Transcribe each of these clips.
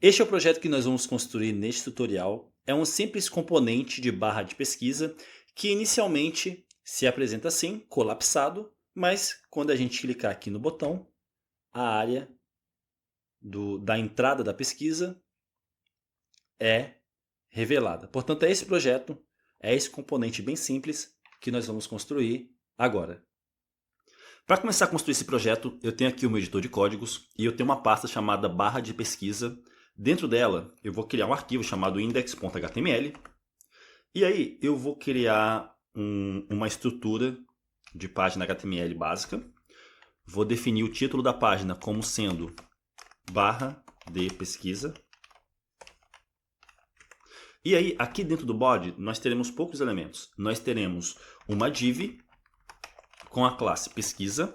Este é o projeto que nós vamos construir neste tutorial. É um simples componente de barra de pesquisa que inicialmente se apresenta assim, colapsado, mas quando a gente clicar aqui no botão, a área da entrada da pesquisa é revelada. Portanto, é esse projeto, é esse componente bem simples que nós vamos construir agora. Para começar a construir esse projeto, eu tenho aqui o meu editor de códigos e eu tenho uma pasta chamada barra de pesquisa. Dentro dela, eu vou criar um arquivo chamado index.html. E aí, eu vou criar uma estrutura de página HTML básica. Vou definir o título da página como sendo barra de pesquisa. E aí, aqui dentro do body, nós teremos poucos elementos. Nós teremos uma div com a classe pesquisa.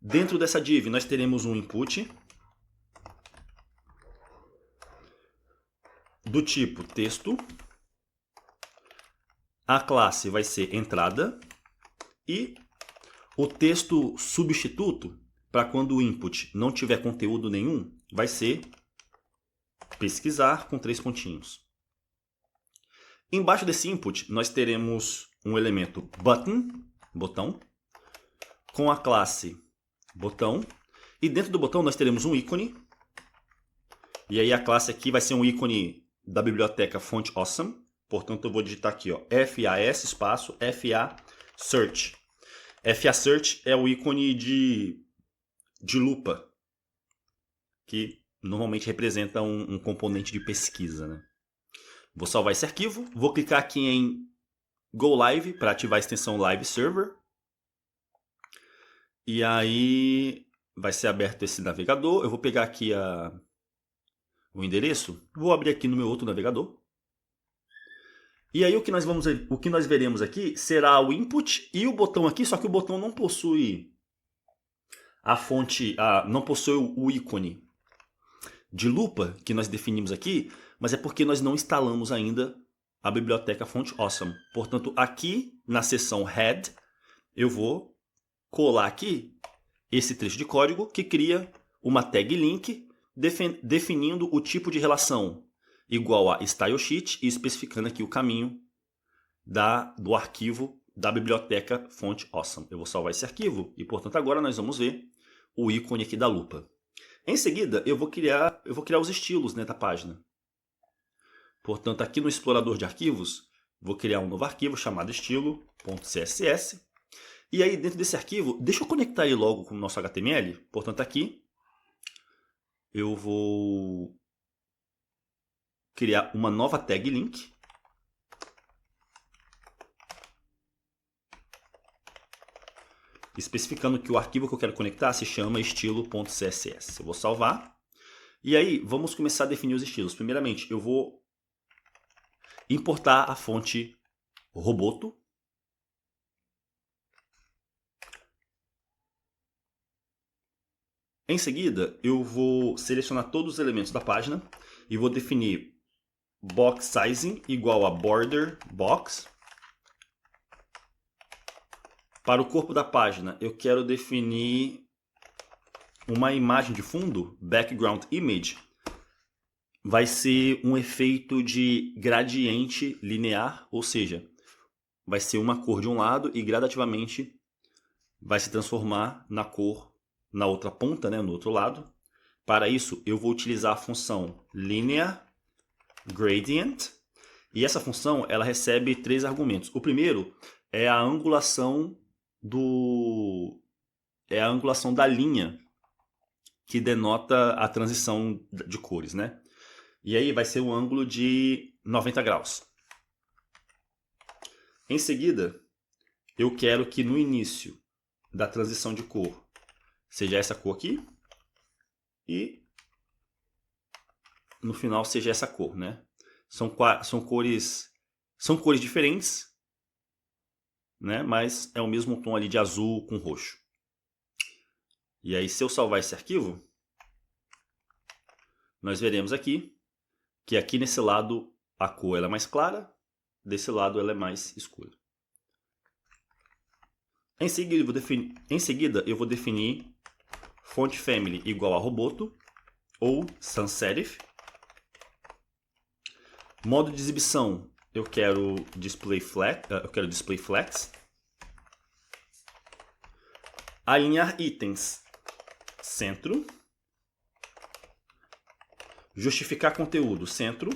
Dentro dessa div, nós teremos um input do tipo texto. A classe vai ser entrada e o texto substituto, para quando o input não tiver conteúdo nenhum, vai ser pesquisar com 3 pontinhos. Embaixo desse input, nós teremos um elemento button, botão, com a classe botão. E dentro do botão nós teremos um ícone. E aí a classe aqui vai ser um ícone da biblioteca Font Awesome. Portanto, eu vou digitar aqui, ó, FAS espaço FA Search. FA Search é o ícone de lupa, que normalmente representa um componente de pesquisa, né? Vou salvar esse arquivo. Vou clicar aqui em Go Live para ativar a extensão Live Server. E aí vai ser aberto esse navegador. Eu vou pegar aqui o endereço. Vou abrir aqui no meu outro navegador. E aí o que nós veremos aqui será o input e o botão aqui, só que o botão não possui a fonte, não possui o ícone de lupa que nós definimos aqui, mas é porque nós não instalamos ainda a biblioteca Font Awesome. Portanto, aqui na seção Head, eu vou colar aqui esse trecho de código que cria uma tag link definindo o tipo de relação igual a stylesheet e especificando aqui o caminho do arquivo da biblioteca Font Awesome. Eu vou salvar esse arquivo e, portanto, agora nós vamos ver o ícone aqui da lupa. Em seguida, eu vou criar os estilos, né, da página. Portanto, aqui no explorador de arquivos, vou criar um novo arquivo chamado estilo.css. E aí, dentro desse arquivo, deixa eu conectar ele logo com o nosso HTML. Portanto, aqui, eu vou criar uma nova tag link. Especificando que o arquivo que eu quero conectar se chama estilo.css. Eu vou salvar. E aí, vamos começar a definir os estilos. Primeiramente, eu vou importar a fonte Roboto. Em seguida, eu vou selecionar todos os elementos da página e vou definir box sizing igual a border box. Para o corpo da página, eu quero definir uma imagem de fundo, background image. Vai ser um efeito de gradiente linear, ou seja, vai ser uma cor de um lado e gradativamente vai se transformar na cor na outra ponta, né, no outro lado. Para isso, eu vou utilizar a função linear gradient. E essa função ela recebe 3 argumentos. O primeiro é a angulação da linha que denota a transição de cores, né? E aí vai ser um ângulo de 90 graus. Em seguida, eu quero que no início da transição de cor seja essa cor aqui e no final seja essa cor, né? São cores diferentes, né? Mas é o mesmo tom ali de azul com roxo. E aí, se eu salvar esse arquivo, nós veremos aqui que aqui nesse lado a cor ela é mais clara, desse lado ela é mais escura. Em seguida, eu vou definir font family igual a Roboto ou sans serif. Modo de exibição, eu quero display flex. Alinhar itens, centro. Justificar conteúdo, centro.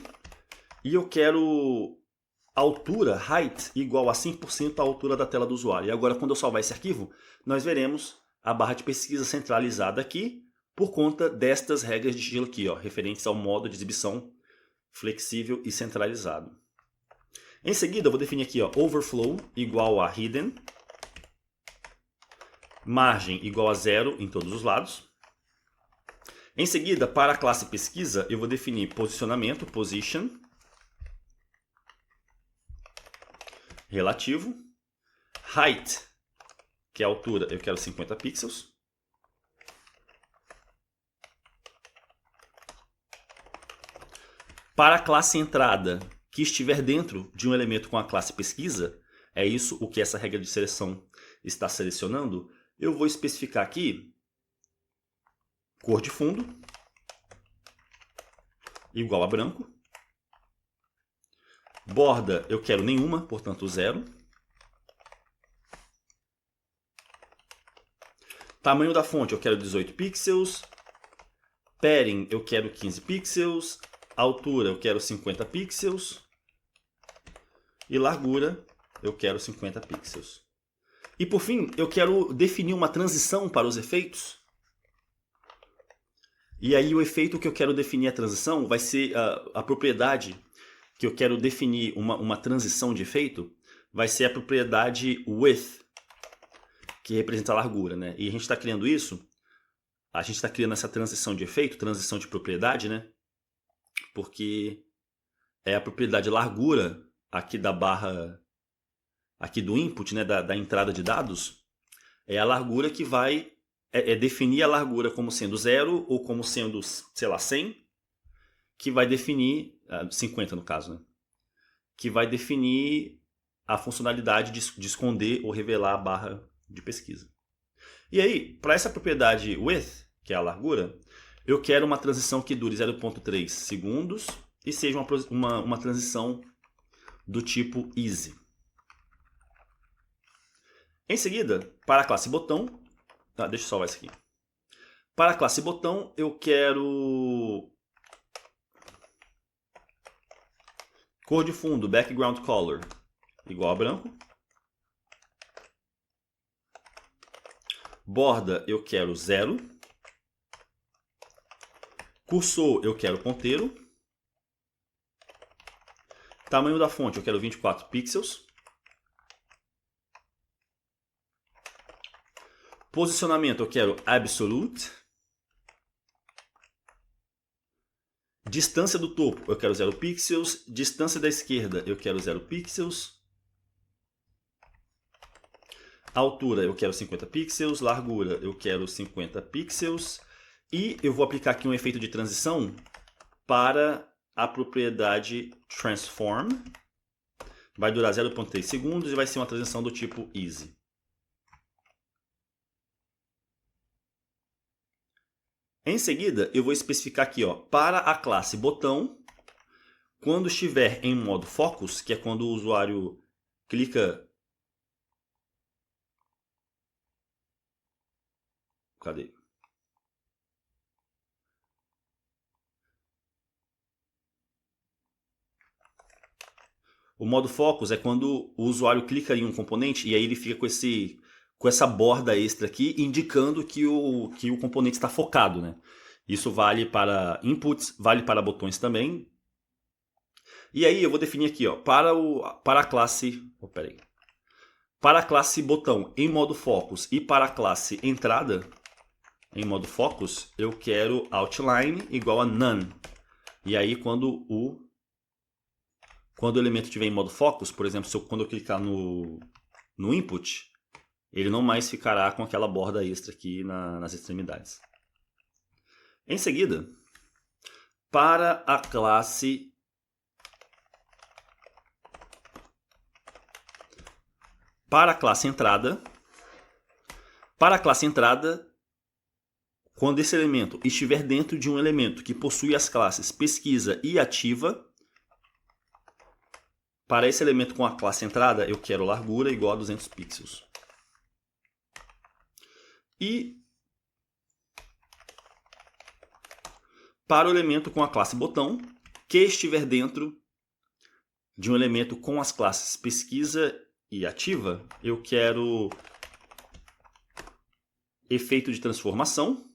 E eu quero altura, height, igual a 100% a altura da tela do usuário. E agora, quando eu salvar esse arquivo, nós veremos a barra de pesquisa centralizada aqui por conta destas regras de estilo aqui, ó, referentes ao modo de exibição flexível e centralizado. Em seguida, eu vou definir aqui, ó, overflow igual a hidden, margem igual a 0 em todos os lados. Em seguida, para a classe pesquisa, eu vou definir posicionamento, position, relativo, height, que é a altura, eu quero 50 pixels. Para a classe entrada, que estiver dentro de um elemento com a classe pesquisa, é isso o que essa regra de seleção está selecionando, eu vou especificar aqui cor de fundo igual a branco. Borda eu quero nenhuma, portanto 0. Tamanho da fonte eu quero 18 pixels. Padding eu quero 15 pixels. Altura eu quero 50 pixels. E largura eu quero 50 pixels. E por fim, eu quero definir uma transição para os efeitos. E aí o efeito que eu quero definir a transição vai ser a propriedade que eu quero definir uma transição de efeito, vai ser a propriedade width, que representa a largura, né? E a gente está criando isso, a gente está criando essa transição de efeito, transição de propriedade, né? Porque é a propriedade largura aqui da barra, aqui do input, né? Da entrada de dados, é a largura que vai definir a largura como sendo 0 ou como sendo, sei lá, 100, que vai definir, 50 no caso, né? Que vai definir a funcionalidade de esconder ou revelar a barra de pesquisa. E aí, para essa propriedade width, que é a largura, eu quero uma transição que dure 0.3 segundos e seja uma transição do tipo easy. Em seguida, para a classe botão, deixa eu salvar isso aqui. Para a classe botão, eu quero cor de fundo, background color, igual a branco. Borda eu quero 0. Cursor eu quero ponteiro. Tamanho da fonte eu quero 24 pixels. Posicionamento eu quero absolute. Distância do topo eu quero 0 pixels. Distância da esquerda eu quero 0 pixels. Altura eu quero 50 pixels. Largura eu quero 50 pixels. E eu vou aplicar aqui um efeito de transição para a propriedade transform. Vai durar 0.3 segundos e vai ser uma transição do tipo easy. Em seguida, eu vou especificar aqui, ó, para a classe botão, quando estiver em modo focus, que é quando o usuário clica... Cadê? O modo focus é quando o usuário clica em um componente e aí ele fica com essa borda extra aqui, indicando que o componente está focado, né? Isso vale para inputs, vale para botões também. E aí eu vou definir aqui, ó, para a classe... Oh, peraí. Para a classe botão em modo focus e para a classe entrada em modo focus, eu quero outline igual a none. E aí quando o elemento estiver em modo focus, por exemplo, quando eu clicar no input, ele não mais ficará com aquela borda extra aqui nas extremidades. Em seguida, para a classe entrada, quando esse elemento estiver dentro de um elemento que possui as classes pesquisa e ativa, para esse elemento com a classe entrada, eu quero largura igual a 200 pixels. E para o elemento com a classe botão, que estiver dentro de um elemento com as classes pesquisa e ativa, eu quero efeito de transformação,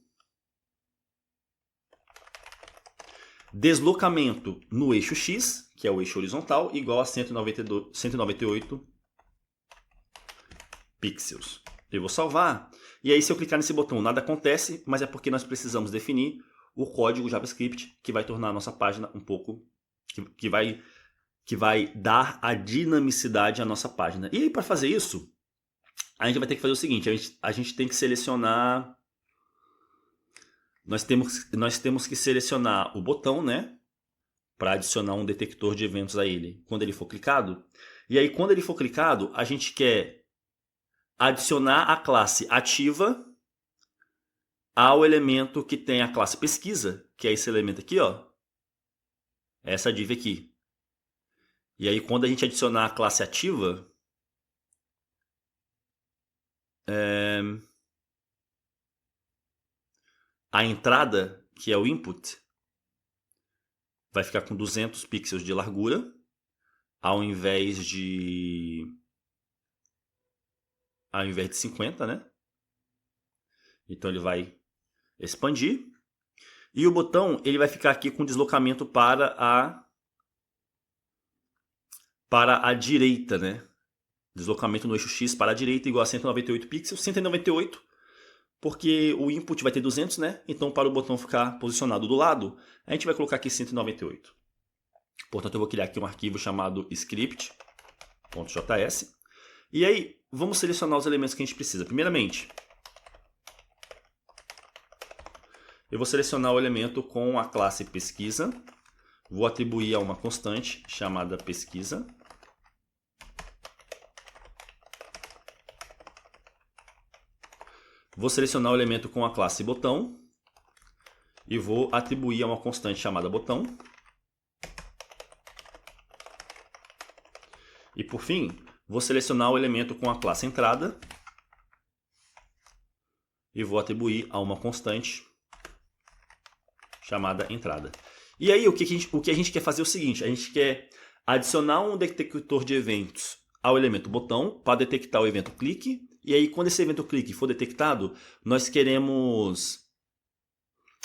deslocamento no eixo X, que é o eixo horizontal, igual a 198 pixels. Eu vou salvar, e aí se eu clicar nesse botão nada acontece, mas é porque nós precisamos definir o código JavaScript que vai tornar a nossa página um pouco, que vai dar a dinamicidade à nossa página. E aí para fazer isso, a gente vai ter que fazer o seguinte, a gente tem que selecionar, nós temos que selecionar o botão, né, para adicionar um detector de eventos a ele, quando ele for clicado. E aí quando ele for clicado, a gente quer adicionar a classe ativa ao elemento que tem a classe pesquisa, que é esse elemento aqui, ó, essa div aqui. E aí quando a gente adicionar a classe ativa, a entrada, que é o input, vai ficar com 200 pixels de largura, ao invés de 50, né? Então ele vai expandir. E o botão ele vai ficar aqui com deslocamento para a direita, né? Deslocamento no eixo X para a direita igual a 198 pixels. 198 porque o input vai ter 200, né? Então para o botão ficar posicionado do lado, a gente vai colocar aqui 198. Portanto, eu vou criar aqui um arquivo chamado script.js. E aí, vamos selecionar os elementos que a gente precisa. Primeiramente, eu vou selecionar o elemento com a classe pesquisa. Vou atribuir a uma constante chamada pesquisa. Vou selecionar o elemento com a classe botão. E vou atribuir a uma constante chamada botão. E por fim, vou selecionar o elemento com a classe entrada. E vou atribuir a uma constante chamada entrada. E aí o que a gente quer fazer é o seguinte, a gente quer adicionar um detector de eventos ao elemento botão para detectar o evento clique. E aí quando esse evento clique for detectado, nós queremos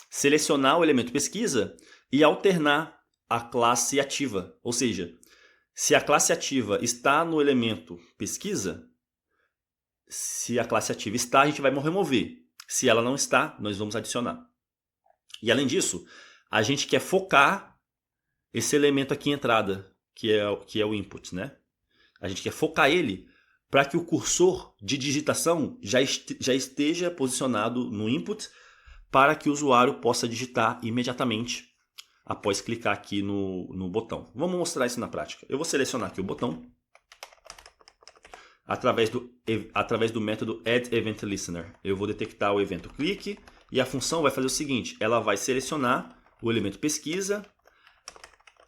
selecionar o elemento pesquisa e alternar a classe ativa. Ou seja, se a classe ativa está no elemento pesquisa, se a classe ativa está, a gente vai remover. Se ela não está, nós vamos adicionar. E além disso, a gente quer focar esse elemento aqui entrada, que é o input, né? A gente quer focar ele para que o cursor de digitação já esteja posicionado no input para que o usuário possa digitar imediatamente após clicar aqui no botão. Vamos mostrar isso na prática. Eu vou selecionar aqui o botão através do método addEventListener. Eu vou detectar o evento clique e a função vai fazer o seguinte, ela vai selecionar o elemento pesquisa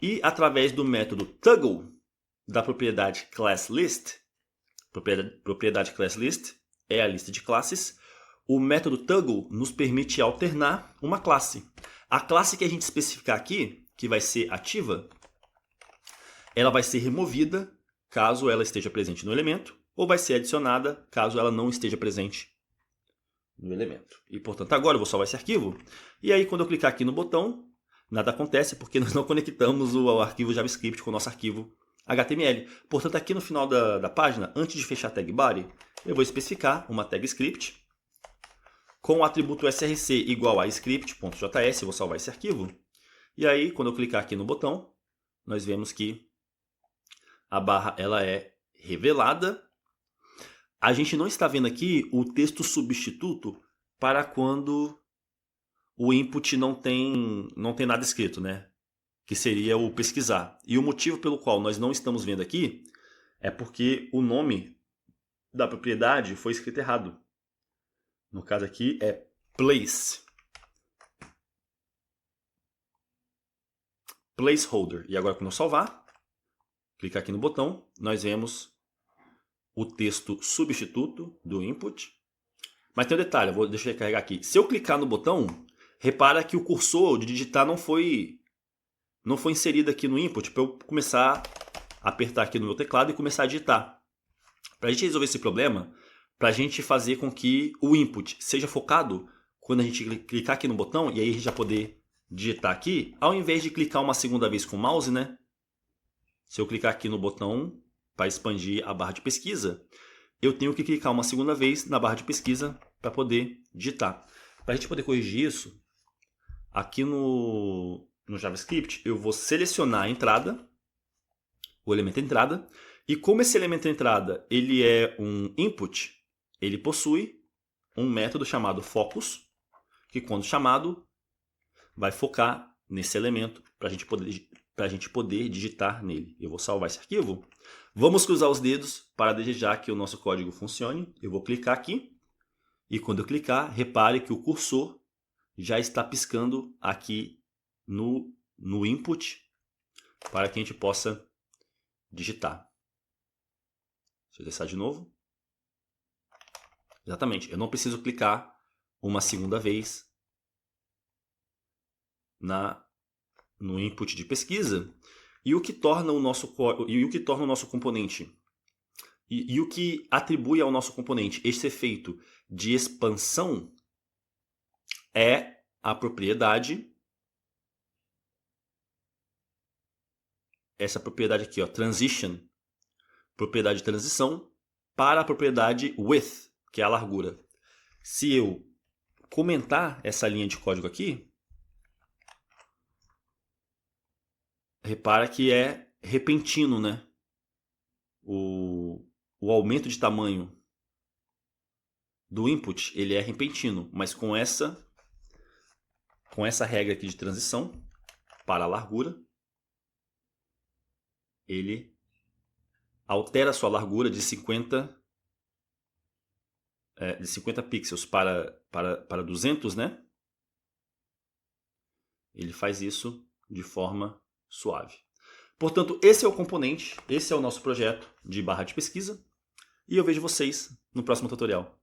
e através do método toggle da propriedade classList, propriedade classList é a lista de classes, o método toggle nos permite alternar uma classe. A classe que a gente especificar aqui, que vai ser ativa, ela vai ser removida caso ela esteja presente no elemento, ou vai ser adicionada caso ela não esteja presente no elemento. E, portanto, agora eu vou salvar esse arquivo. E aí, quando eu clicar aqui no botão, nada acontece porque nós não conectamos o arquivo JavaScript com o nosso arquivo HTML. Portanto, aqui no final da página, antes de fechar a tag body, eu vou especificar uma tag script com o atributo src igual a script.js, eu vou salvar esse arquivo. E aí, quando eu clicar aqui no botão, nós vemos que a barra ela é revelada. A gente não está vendo aqui o texto substituto para quando o input não tem nada escrito, né? Que seria o pesquisar. E o motivo pelo qual nós não estamos vendo aqui é porque o nome da propriedade foi escrito errado. No caso aqui é place. placeholder. E agora, quando eu salvar, clicar aqui no botão, nós vemos o texto substituto do input. Mas tem um detalhe, deixa eu recarregar aqui. Se eu clicar no botão, repara que o cursor de digitar não foi inserido aqui no input para eu começar a apertar aqui no meu teclado e começar a digitar. Para a gente resolver esse problema, para a gente fazer com que o input seja focado quando a gente clicar aqui no botão, e aí a gente já poder digitar aqui, ao invés de clicar uma segunda vez com o mouse, né? Se eu clicar aqui no botão para expandir a barra de pesquisa, eu tenho que clicar uma segunda vez na barra de pesquisa para poder digitar. Para a gente poder corrigir isso, aqui no JavaScript, eu vou selecionar a entrada, o elemento entrada, e como esse elemento entrada ele é um input, ele possui um método chamado focus, que quando chamado vai focar nesse elemento para a gente poder digitar nele. Eu vou salvar esse arquivo. Vamos cruzar os dedos para desejar que o nosso código funcione. Eu vou clicar aqui e quando eu clicar, repare que o cursor já está piscando aqui no input para que a gente possa digitar. Deixa eu testar de novo. Exatamente, eu não preciso clicar uma segunda vez no input de pesquisa. E o que torna o nosso componente e o que atribui ao nosso componente esse efeito de expansão é a propriedade, essa propriedade aqui, ó, transition, propriedade de transição, para a propriedade width, que é a largura. Se eu comentar essa linha de código aqui, repara que é repentino, né? O aumento de tamanho do input, ele é repentino, mas com essa regra aqui de transição para a largura, ele altera a sua largura de 50 pixels para 200, né? Ele faz isso de forma suave. Portanto, esse é o componente, esse é o nosso projeto de barra de pesquisa, e eu vejo vocês no próximo tutorial.